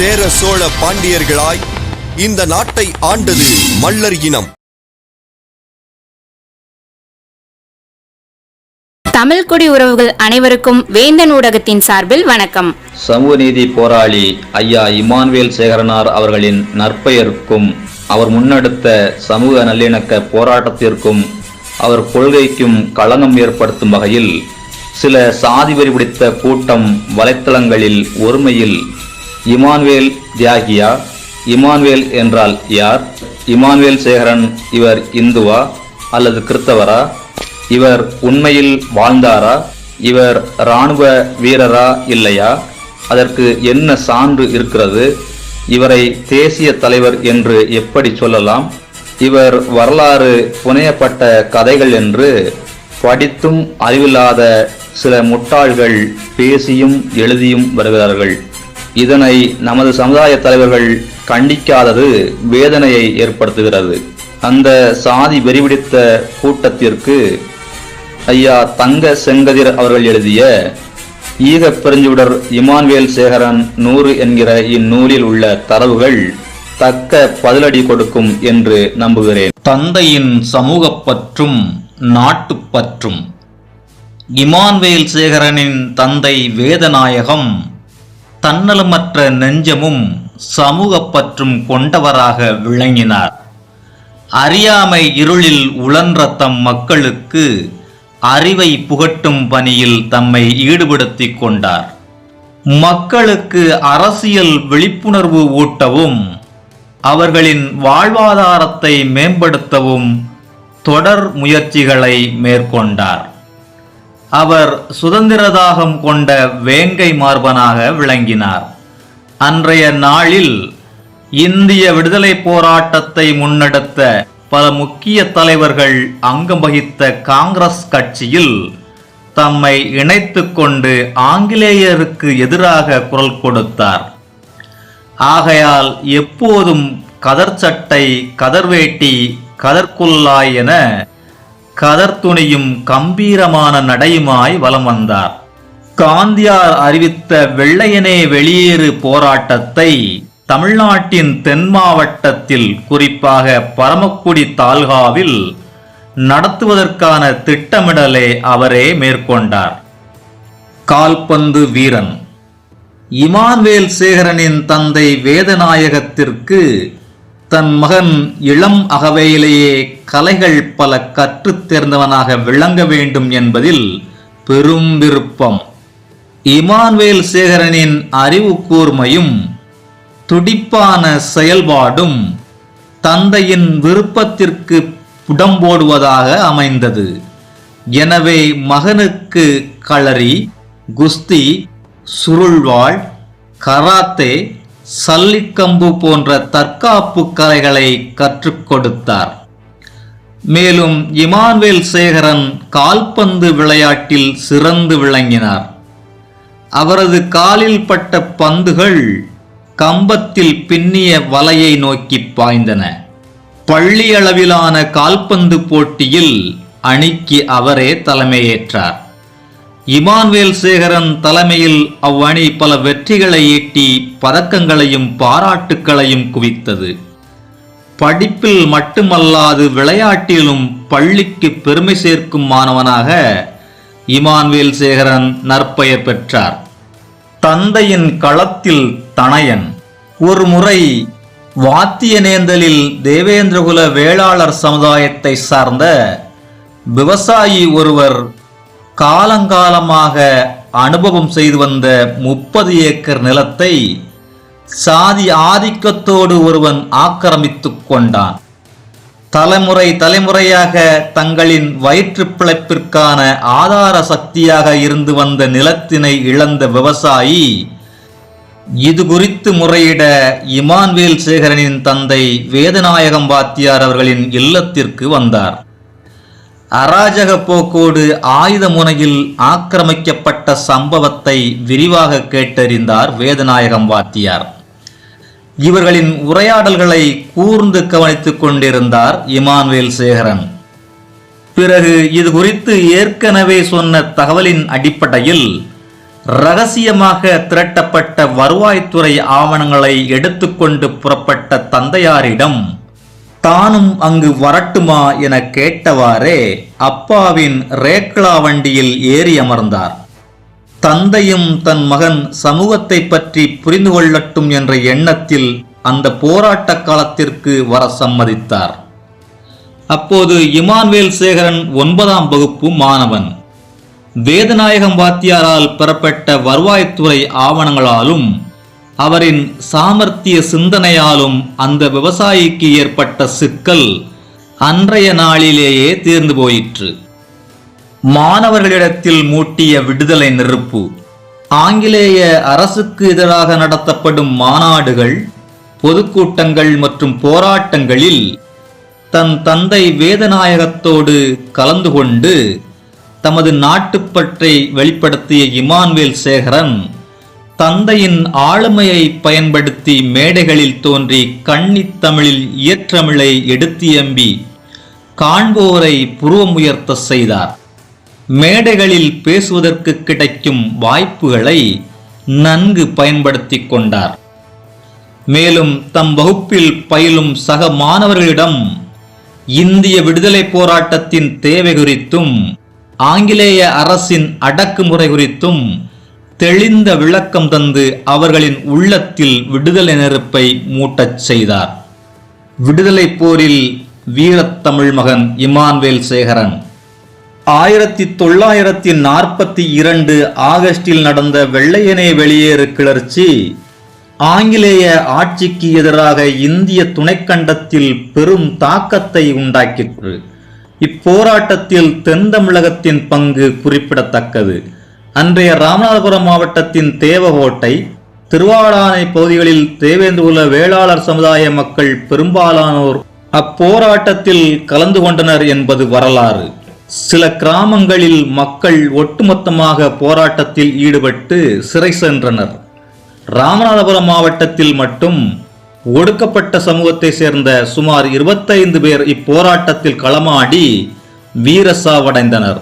சேர சோழ பாண்டியர்களாய் இந்த நாட்டை ஆண்டது மல்லர் இனம். தமிழ்குடி உறவுகள் அனைவருக்கும் வேந்தன் ஊடகத்தின் சார்பில் வணக்கம். சமூக நீதி போராளி ஐயா இமானுவேல் சேகரனார் அவர்களின் நற்பெயருக்கும் அவர் முன்னெடுத்த சமூக நல்லிணக்க போராட்டத்திற்கும் அவர் கொள்கைக்கும் களங்கம் ஏற்படுத்தும் வகையில் சில சாதி வெறி பிடித்த கூட்டம் வலைத்தளங்களில் ஒருமையில் இமானுவேல் தியாகியா, இமானுவேல் என்றால் யார், இமானுவேல் சேகரன் இவர் இந்துவா அல்லது கிறிஸ்தவரா, இவர் உண்மையில் வாழ்ந்தாரா, இவர் இராணுவ வீரரா இல்லையா, அதற்கு என்ன சான்று இருக்கிறது, இவரை தேசிய தலைவர் என்று எப்படி சொல்லலாம், இவர் வரலாறு புனையப்பட்ட கதைகள் என்று படித்தும் அறிவில்லாத சில முட்டாள்கள் பேசியும் எழுதியும் வருகிறார்கள். இதனை நமது சமுதாய தலைவர்கள் கண்டிக்காதது வேதனையை ஏற்படுத்துகிறது. அந்த சாதி வெறிபிடித்த கூட்டத்திற்கு ஐயா தங்க செங்கதிர் அவர்கள் எழுதிய ஈக பெருஞ்சுடர் இமானுவேல் சேகரன் 100 என்கிற இந்நூலில் உள்ள தரவுகள் தக்க பதிலடி கொடுக்கும் என்று நம்புகிறேன். தந்தையின் சமூகப்பற்றும் நாட்டுப்பற்றும். இமானுவேல் சேகரனின் தந்தை வேதநாயகம் தன்னலமற்ற நெஞ்சமும் சமூகப்பற்றும் கொண்டவராக விளங்கினார். அறியாமை இருளில் உழன்ற தம் மக்களுக்கு அறிவை புகட்டும் பணியில் தம்மை ஈடுபடுத்திக் கொண்டார். மக்களுக்கு அரசியல் விழிப்புணர்வு ஊட்டவும் அவர்களின் வாழ்வாதாரத்தை மேம்படுத்தவும் தொடர் முயற்சிகளை மேற்கொண்டார். அவர் சுதந்திர தாகம் கொண்ட வேங்கை மார்பனாக விளங்கினார். அன்றைய நாளில் இந்திய விடுதலை போராட்டத்தை முன்னெடுத்த பல முக்கிய தலைவர்கள் அங்கம் வகித்த காங்கிரஸ் கட்சியில் தம்மை இணைத்துக் கொண்டு ஆங்கிலேயருக்கு எதிராக குரல் கொடுத்தார். ஆகையால் எப்போதும் கதர் சட்டை, கதர்வேட்டி, கதர்குல்லாய் என கதர்துணியும் கம்பீரமான நடையுமாய் வலம் வந்தார். காந்தியார் அறிவித்த வெள்ளையனே வெளியேறு போராட்டத்தை தமிழ்நாட்டின் தென் மாவட்டத்தில், குறிப்பாக பரமக்குடி தாலுகாவில் நடத்துவதற்கான திட்டமிடலை அவரே மேற்கொண்டார். கால்பந்து வீரன். இமானுவேல் சேகரனின் தந்தை வேதநாயகத்திற்கு தன் மகன் இளம் அகவையிலேயே கலைகள் பல கற்றுத் தேர்ந்தவனாக விளங்க வேண்டும் என்பதில் பெரும் விருப்பம். இமானுவேல் சேகரனின் அறிவு கூர்மையும் துடிப்பான செயல்பாடும் தந்தையின் விருப்பத்திற்கு புடம்போடுவதாக அமைந்தது. எனவே மகனுக்கு களரி, குஸ்தி, சுருள்வாள், கராத்தே, சல்லிக்கம்பு போன்ற தற்காப்பு கலைகளை கற்றுக் கொடுத்தார். மேலும் இமானுவேல் சேகரன் கால்பந்து விளையாட்டில் சிறந்து விளங்கினார். அவரது காலில் பட்ட பந்துகள் கம்பத்தில் பின்னிய வலையை நோக்கி பாய்ந்தன. பள்ளி அளவிலான கால்பந்து போட்டியில் அணிக்கு அவரே தலைமையேற்றார். இமானுவேல் சேகரன் தலைமையில் அவ்வணி பல வெற்றிகளை ஈட்டி பதக்கங்களையும் பாராட்டுக்களையும் குவித்தது. படிப்பில் மட்டுமல்லாது விளையாட்டிலும் பள்ளிக்கு பெருமை சேர்க்கும் மாணவனாக இமானுவேல் சேகரன் நற்பெயர் பெற்றார். தந்தையின் களத்தில் தனையன். ஒரு முறை வாத்தியநேந்தலில் தேவேந்திரகுல வேளாளர் சமுதாயத்தை சார்ந்த விவசாயி ஒருவர் காலங்காலமாக அனுபவம் செய்து வந்த 30 ஏக்கர் நிலத்தை சாதி ஆதிக்கத்தோடு ஒருவன் ஆக்கிரமித்துக் கொண்டான். தலைமுறையாக தங்களின் வயிற்று பிழைப்பிற்கான ஆதார சக்தியாக இருந்து வந்த நிலத்தினை இழந்த விவசாயி இது குறித்து முறையிட இமானுவேல் சேகரனின் தந்தை வேதநாயகம் வாத்தியார் அவர்களின் இல்லத்திற்கு வந்தார். அராஜக போக்கோடு ஆயுத முனையில் ஆக்கிரமிக்கப்பட்ட சம்பவத்தை விரிவாக கேட்டறிந்தார் வேதநாயகம் வாத்தியார். இவர்களின் உரையாடல்களை கூர்ந்து கவனித்துக் கொண்டிருந்தார் இமானுவேல் சேகரன். பிறகு இது குறித்து ஏற்கனவே சொன்ன தகவலின் அடிப்படையில் ரகசியமாக திரட்டப்பட்ட வருவாய்த்துறை ஆவணங்களை எடுத்துக்கொண்டு புறப்பட்ட தந்தையாரிடம் தானும் அங்கு வரட்டுமா என கேட்டவாறே அப்பாவின் ரேக்லா வண்டியில் ஏறி அமர்ந்தார். தந்தையும் தன் மகன் சமூகத்தை பற்றி புரிந்து கொள்ளட்டும் என்ற எண்ணத்தில் அந்த போராட்ட காலத்திற்கு வர சம்மதித்தார். அப்போது இமானுவேல் சேகரன் 9ஆம் வகுப்பு மாணவன். வேதநாயகம் வாத்தியாரால் பெறப்பட்ட வருவாய்த்துறை ஆவணங்களாலும் அவரின் சாமர்த்திய சிந்தனையாலும் அந்த விவசாயிக்கு ஏற்பட்ட சிக்கல் அன்றைய நாளிலேயே தீர்ந்து போயிற்று. மாணவர்களிடத்தில் மூட்டிய விடுதலை நெருப்பு, ஆங்கிலேய அரசுக்கு எதிராக நடத்தப்படும் மாநாடுகள், பொதுக்கூட்டங்கள் மற்றும் போராட்டங்களில் தன் தந்தை வேதநாயகத்தோடு கலந்து கொண்டு தமது நாட்டுப்பற்றை வெளிப்படுத்திய இமானுவேல் சேகரன் தந்தையின் ஆளுமையை பயன்படுத்தி மேடைகளில் தோன்றி கன்னித் தமிழில் இயற்றமிழை எடுத்தியம்பி காண்போரை புருவமுயர்த்த செய்தார். மேடைகளில் பேசுவதற்கு கிடைக்கும் வாய்ப்புகளை நன்கு பயன்படுத்தி கொண்டார். மேலும் தம் வகுப்பில் பயிலும் சக மாணவர்களிடம் இந்திய விடுதலை போராட்டத்தின் தேவை குறித்தும் ஆங்கிலேய அரசின் அடக்குமுறை குறித்தும் தெளிந்த விளக்கம் தந்து அவர்களின் உள்ளத்தில் விடுதலை நெருப்பை மூட்டச் செய்தார். விடுதலை போரில் வீரத்தமிழ் மகன் இமானுவேல் சேகரன் 1942 ஆகஸ்டில் நடந்த வெள்ளையனே வெளியேறு கிளர்ச்சி ஆங்கிலேய ஆட்சிக்கு எதிராக இந்திய துணைக்கண்டத்தில் பெரும் தாக்கத்தை உண்டாக்கிற்று. இப்போராட்டத்தில் தென் தமிழகத்தின் பங்கு குறிப்பிடத்தக்கது. அன்றைய ராமநாதபுரம் மாவட்டத்தின் தேவகோட்டை, திருவாடானை பகுதிகளில் தேவேந்துகுல வேளாளர் சமுதாய மக்கள் பெரும்பாலானோர் அப்போராட்டத்தில் கலந்து கொண்டனர் என்பது வரலாறு. சில கிராமங்களில் மக்கள் ஒட்டுமொத்தமாக போராட்டத்தில் ஈடுபட்டு சிறை சென்றனர். ராமநாதபுரம் மாவட்டத்தில் மட்டும் ஒடுக்கப்பட்ட சமூகத்தை சேர்ந்த சுமார் 25 பேர் இப்போராட்டத்தில் களமாடி வீரசாவடைந்தனர்.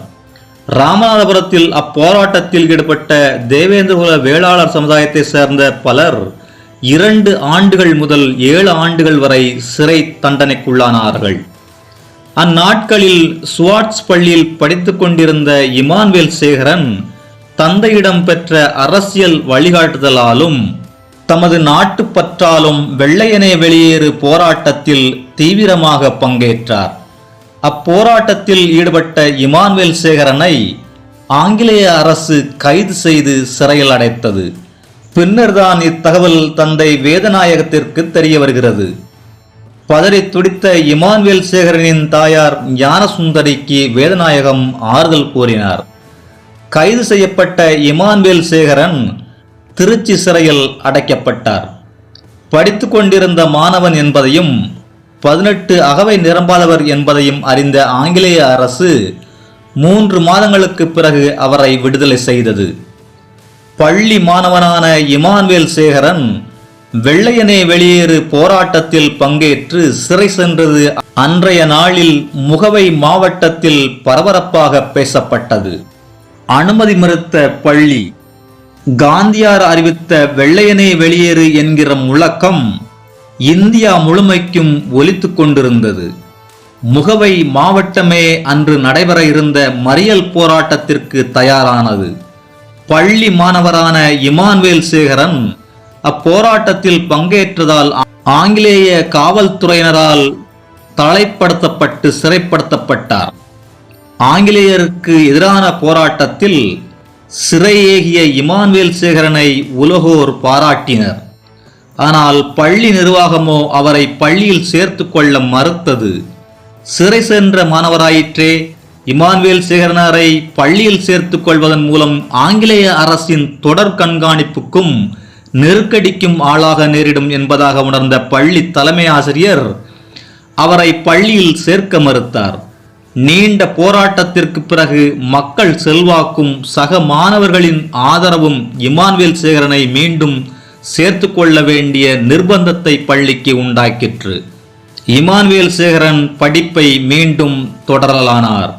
ராமநாதபுரத்தில் அப்போராட்டத்தில் ஈடுபட்ட தேவேந்திரகுல வேளாளர் சமுதாயத்தை சேர்ந்த பலர் 2 ஆண்டுகள் முதல் 7 ஆண்டுகள் வரை சிறை தண்டனைக்குள்ளானார்கள். அந்நாட்களில் சுவாட்ஸ் பள்ளியில் படித்துக் கொண்டிருந்த இமானுவேல் சேகரன் தந்தையிடம் பெற்ற அரசியல் வழிகாட்டுதலாலும் தமது நாட்டுப்பற்றாலும் வெள்ளையனே வெளியேறு போராட்டத்தில் தீவிரமாக பங்கேற்றார். அப்போராட்டத்தில் ஈடுபட்ட இமானுவேல் சேகரனை ஆங்கிலேய அரசு கைது செய்து சிறையில் அடைத்தது. பின்னர்தான் இத்தகவல் தந்தை வேதநாயகத்திற்கு தெரிய வருகிறது. பதறி துடித்த இமானுவேல் சேகரனின் தாயார் ஞானசுந்தரிக்கு வேதநாயகம் ஆறுதல் கூறினார். கைது செய்யப்பட்ட இமானுவேல் சேகரன் திருச்சி சிறையில் அடைக்கப்பட்டார். படித்து கொண்டிருந்த மாணவன் என்பதையும் 18 அகவை நிரம்பாதவர் என்பதையும் அறிந்த ஆங்கிலேய அரசு 3 மாதங்களுக்கு பிறகு அவரை விடுதலை செய்தது. பள்ளி மாணவனான இமானுவேல் சேகரன் வெள்ளையனே வெளியேறு போராட்டத்தில் பங்கேற்று சிறை சென்றது அன்றைய நாளில் முகவை மாவட்டத்தில் பரபரப்பாக பேசப்பட்டது. அனுமதி மறுத்த பள்ளி, காந்தியார் அறிவித்த வெள்ளையனே வெளியேறு என்கிற முழக்கம் இந்தியா முழுமைக்கும் ஒலித்துக் கொண்டிருந்தது. முகவை மாவட்டமே அன்று நடைபெற இருந்த மறியல் போராட்டத்திற்கு தயாரானது. பள்ளி மாணவரான இமானுவேல் சேகரன் அப்போராட்டத்தில் பங்கேற்றதால் ஆங்கிலேய காவல்துறையினரால் தலைப்படுத்தப்பட்டு சிறைப்படுத்தப்பட்டார். ஆங்கிலேயருக்கு எதிரான போராட்டத்தில் சிறையேகிய இமானுவேல் சேகரனை உலகோர் பாராட்டினர். ஆனால் பள்ளி நிர்வாகமோ அவரை பள்ளியில் சேர்த்து கொள்ள மறுத்தது. சிறை சென்ற மாணவராயிற்றே, இமானுவேல் சேகரனாரை பள்ளியில் சேர்த்துக் கொள்வதன் மூலம் ஆங்கிலேய அரசின் தொடர் கண்காணிப்புக்கும் நெருக்கடிக்கும் ஆளாக நேரிடும் என்பதாக உணர்ந்த பள்ளி தலைமை ஆசிரியர் அவரை பள்ளியில் சேர்க்க மறுத்தார். நீண்ட போராட்டத்திற்கு பிறகு மக்கள் செல்வாக்கும் சக மாணவர்களின் ஆதரவும் இமானுவேல் சேகரனை மீண்டும் சேர்த்து கொள்ள வேண்டிய நிர்பந்தத்தை பள்ளிக்கு உண்டாக்கிற்று. இமானுவேல் சேகரன் படிப்பை மீண்டும் தொடரலானார்.